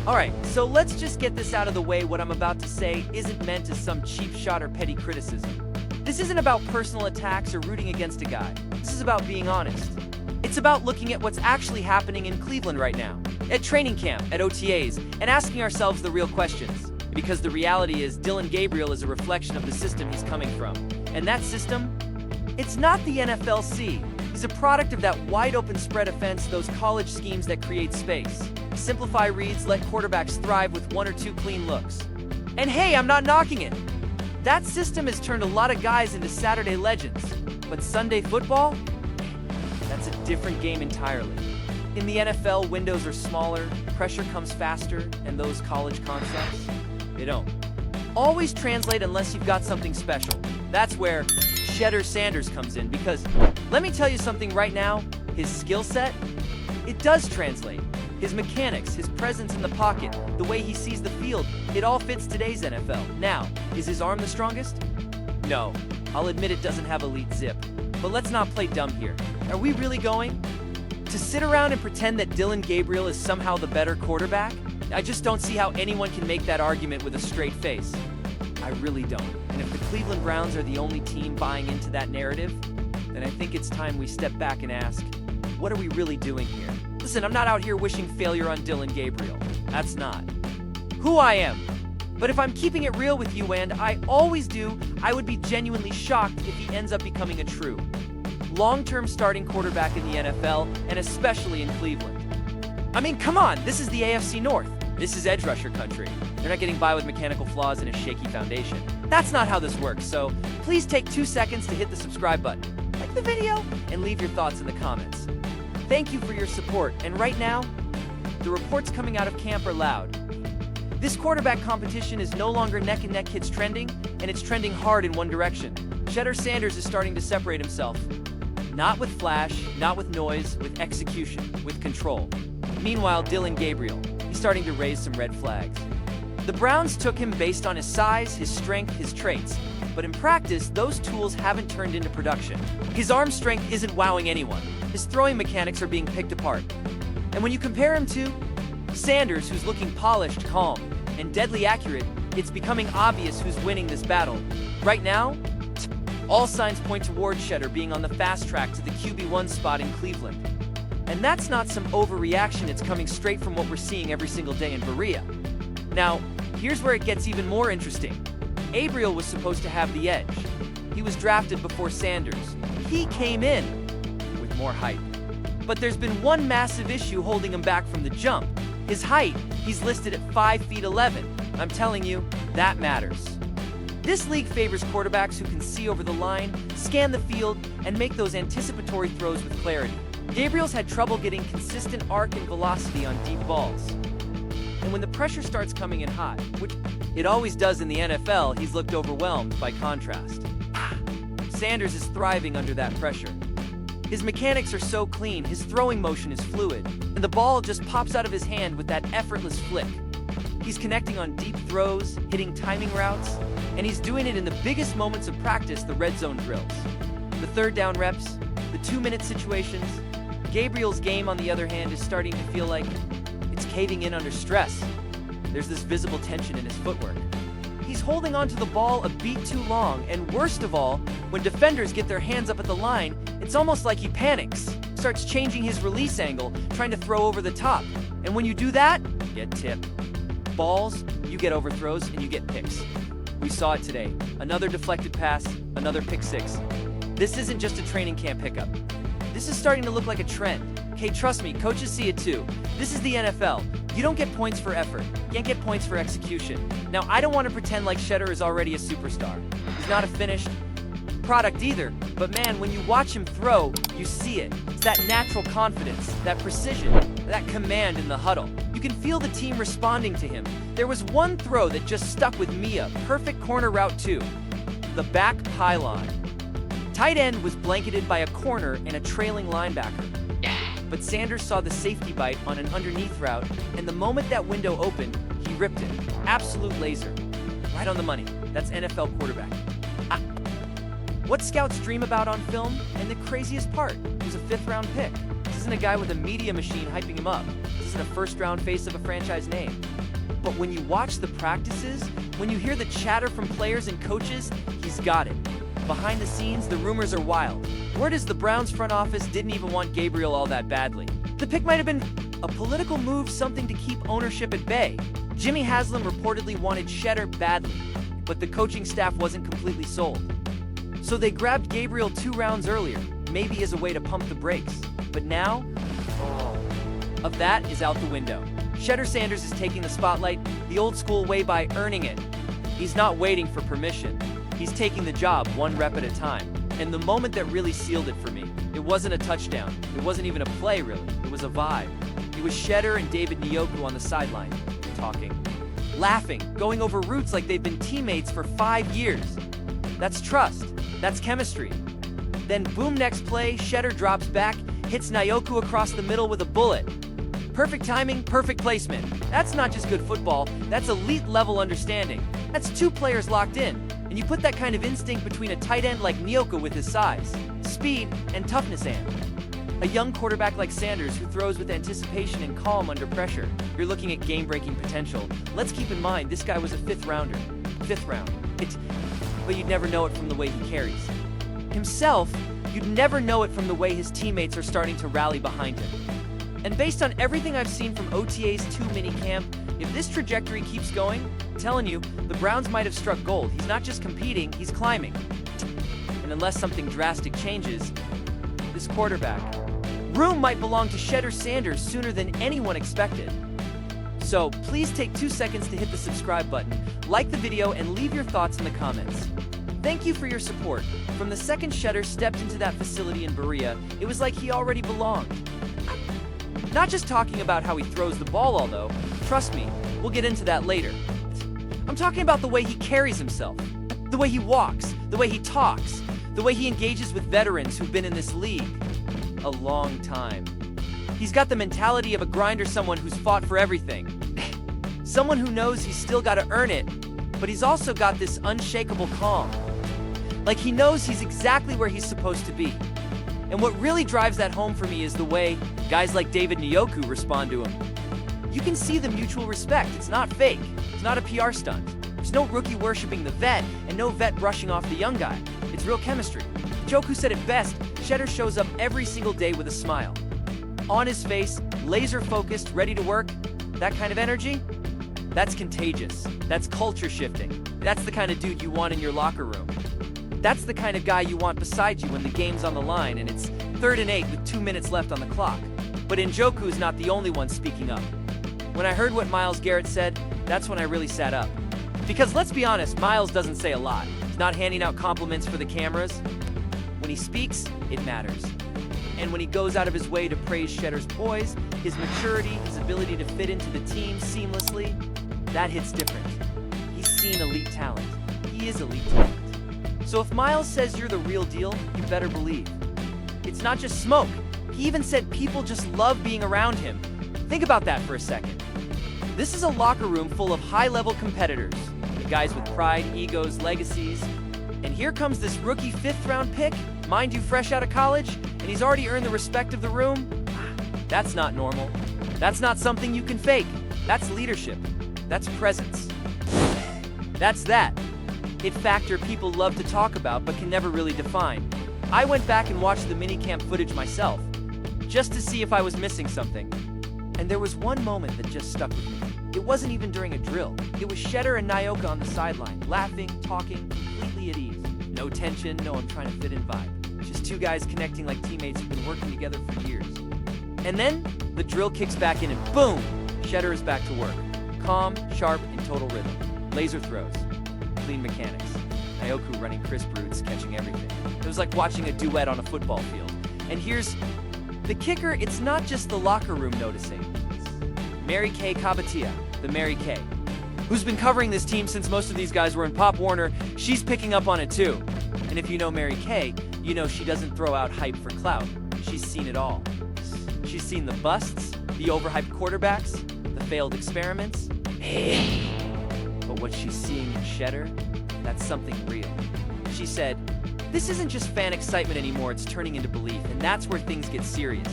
Alright, so let's just get this out of the way. What I'm about to say isn't meant as some cheap shot or petty criticism. This isn't about personal attacks or rooting against a guy. This is about being honest. It's about looking at what's actually happening in Cleveland right now, at training camp, at OTAs, and asking ourselves the real questions. Because the reality is, Dillon Gabriel is a reflection of the system he's coming from. And that system? It's not the NFLC. He's a product of that wide-open spread offense, those college schemes that create space. Simplify reads, let quarterbacks thrive with 1 or 2 clean looks. And hey, I'm not knocking it. That system has turned a lot of guys into Saturday legends. But Sunday football? That's a different game entirely. In the NFL, windows are smaller, pressure comes faster, and those college concepts, they don't always translate unless you've got something special. That's where Shedeur Sanders comes in, because let me tell you something right now, his skill set, it does translate. His mechanics, his presence in the pocket, the way he sees the field, it all fits today's NFL. Now, is his arm the strongest? No, I'll admit it doesn't have elite zip. But let's not play dumb here. Are we really going to sit around and pretend that Dillon Gabriel is somehow the better quarterback? I just don't see how anyone can make that argument with a straight face. I really don't. And if the Cleveland Browns are the only team buying into that narrative, then I think it's time we step back and ask, what are we really doing here? Listen, I'm not out here wishing failure on Dillon Gabriel. That's not who I am. But if I'm keeping it real with you, and I always do, I would be genuinely shocked if he ends up becoming a true long-term starting quarterback in the NFL, and especially in Cleveland. I mean, come on, this is the AFC North. This is edge rusher country. They're not getting by with mechanical flaws and a shaky foundation. That's not how this works, so please take 2 seconds to hit the subscribe button, like the video, and leave your thoughts in the comments. Thank you for your support, and right now, the reports coming out of camp are loud. This quarterback competition is no longer neck-and-neck hits trending, and it's trending hard in one direction. Shedeur Sanders is starting to separate himself. Not with flash, not with noise, with execution, with control. Meanwhile, Dillon Gabriel, he's starting to raise some red flags. The Browns took him based on his size, his strength, his traits. But in practice, those tools haven't turned into production. His arm strength isn't wowing anyone. His throwing mechanics are being picked apart. And when you compare him to Sanders, who's looking polished, calm, and deadly accurate, it's becoming obvious who's winning this battle. Right now, all signs point toward Shedeur being on the fast track to the QB1 spot in Cleveland. And that's not some overreaction, it's coming straight from what we're seeing every single day in Berea. Now, here's where it gets even more interesting. Gabriel was supposed to have the edge. He was drafted before Sanders. He came in with more height. But there's been one massive issue holding him back from the jump. His height, he's listed at 5 feet 11. I'm telling you, that matters. This league favors quarterbacks who can see over the line, scan the field, and make those anticipatory throws with clarity. Gabriel's had trouble getting consistent arc and velocity on deep balls. And when the pressure starts coming in hot, which it always does in the NFL, he's looked overwhelmed by contrast. Sanders is thriving under that pressure. His mechanics are so clean, his throwing motion is fluid, and the ball just pops out of his hand with that effortless flick. He's connecting on deep throws, hitting timing routes, and he's doing it in the biggest moments of practice, the red zone drills. The third down reps, the 2-minute situations. Gabriel's game, on the other hand, is starting to feel like it's caving in under stress. There's this visible tension in his footwork. He's holding onto the ball a beat too long, and worst of all, when defenders get their hands up at the line, it's almost like he panics, starts changing his release angle, trying to throw over the top. And when you do that, you get tipped. Balls, you get overthrows, and you get picks. We saw it today. Another deflected pass, another pick six. This isn't just a training camp hiccup. This is starting to look like a trend. Okay, trust me, coaches see it too. This is the NFL. You don't get points for effort. You can't get points for execution. Now, I don't want to pretend like Shedeur is already a superstar. He's not a finished product either. But man, when you watch him throw, you see it. It's that natural confidence, that precision, that command in the huddle. You can feel the team responding to him. There was one throw that just stuck with Mia. Perfect corner route too. The back pylon. Tight end was blanketed by a corner and a trailing linebacker. But Sanders saw the safety bite on an underneath route, and the moment that window opened, he ripped it. Absolute laser. Right on the money. That's NFL quarterback. What scouts dream about on film, and the craziest part, was a 5th-round pick. This isn't a guy with a media machine hyping him up. This isn't a first-round face of a franchise name. But when you watch the practices, when you hear the chatter from players and coaches, he's got it. Behind the scenes, the rumors are wild. Word is the Browns front office didn't even want Gabriel all that badly. The pick might have been a political move, something to keep ownership at bay. Jimmy Haslam reportedly wanted Shedeur badly, but the coaching staff wasn't completely sold. So they grabbed Gabriel 2 rounds earlier, maybe as a way to pump the brakes. But now, all of that is out the window. Shedeur Sanders is taking the spotlight the old school way by earning it. He's not waiting for permission. He's taking the job 1 rep at a time. And the moment that really sealed it for me, it wasn't a touchdown. It wasn't even a play, really. It was a vibe. It was Shedeur and David Njoku on the sideline, talking, laughing, going over routes like they've been teammates for 5 years. That's trust. That's chemistry. Then boom, next play, Shedeur drops back, hits Njoku across the middle with a bullet. Perfect timing, perfect placement. That's not just good football, that's elite level understanding. That's 2 players locked in, and you put that kind of instinct between a tight end like Njoku with his size, speed, and toughness and a young quarterback like Sanders who throws with anticipation and calm under pressure. You're looking at game-breaking potential. Let's keep in mind, this guy was a 5th rounder. 5th round. But you'd never know it from the way he carries himself. You'd never know it from the way his teammates are starting to rally behind him. And based on everything I've seen from OTA's 2 minicamp, if this trajectory keeps going, I'm telling you, the Browns might have struck gold. He's not just competing, he's climbing. And unless something drastic changes, this quarterback room might belong to Shedeur Sanders sooner than anyone expected. So please take 2 seconds to hit the subscribe button, like the video, and leave your thoughts in the comments. Thank you for your support. From the second Shedeur stepped into that facility in Berea, it was like he already belonged. Not just talking about how he throws the ball, although, trust me, we'll get into that later. I'm talking about the way he carries himself, the way he walks, the way he talks, the way he engages with veterans who've been in this league a long time. He's got the mentality of a grinder, someone who's fought for everything. Someone who knows he's still got to earn it, but he's also got this unshakable calm. Like he knows he's exactly where he's supposed to be. And what really drives that home for me is the way guys like David Njoku respond to him. You can see the mutual respect. It's not fake. It's not a PR stunt. There's no rookie worshiping the vet and no vet brushing off the young guy. It's real chemistry. Njoku said it best, Shedeur shows up every single day with a smile. On his face, laser focused, ready to work. That kind of energy? That's contagious. That's culture shifting. That's the kind of dude you want in your locker room. That's the kind of guy you want beside you when the game's on the line and it's 3rd and 8 with 2 minutes left on the clock. But Njoku's not the only one speaking up. When I heard what Myles Garrett said, that's when I really sat up. Because let's be honest, Myles doesn't say a lot. He's not handing out compliments for the cameras. When he speaks, it matters. And when he goes out of his way to praise Shedeur's poise, his maturity, his ability to fit into the team seamlessly, that hits different. He's seen elite talent. He is elite talent. So if Myles says you're the real deal, you better believe. It's not just smoke. He even said people just love being around him. Think about that for a second. This is a locker room full of high-level competitors, the guys with pride, egos, legacies. And here comes this rookie 5th-round pick, mind you, fresh out of college, and he's already earned the respect of the room? That's not normal. That's not something you can fake. That's leadership. That's presence. That's that. It factor people love to talk about but can never really define. I went back and watched the minicamp footage myself, just to see if I was missing something. And there was one moment that just stuck with me. It wasn't even during a drill. It was Shedeur and Njoku on the sideline, laughing, talking, completely at ease. No tension, no I'm trying to fit in vibe. Just 2 guys connecting like teammates who've been working together for years. And then, the drill kicks back in and boom! Shedeur is back to work. Calm, sharp, in total rhythm. Laser throws. Clean mechanics. Njoku running crisp routes, catching everything. It was like watching a duet on a football field. And here's the kicker, it's not just the locker room noticing. Mary Kay Kabatia, the Mary Kay, who's been covering this team since most of these guys were in Pop Warner, she's picking up on it too. And if you know Mary Kay, you know she doesn't throw out hype for clout. She's seen it all. She's seen the busts, the overhyped quarterbacks, the failed experiments. But what she's seeing in Shedeur, that's something real. She said, this isn't just fan excitement anymore, it's turning into belief, and that's where things get serious.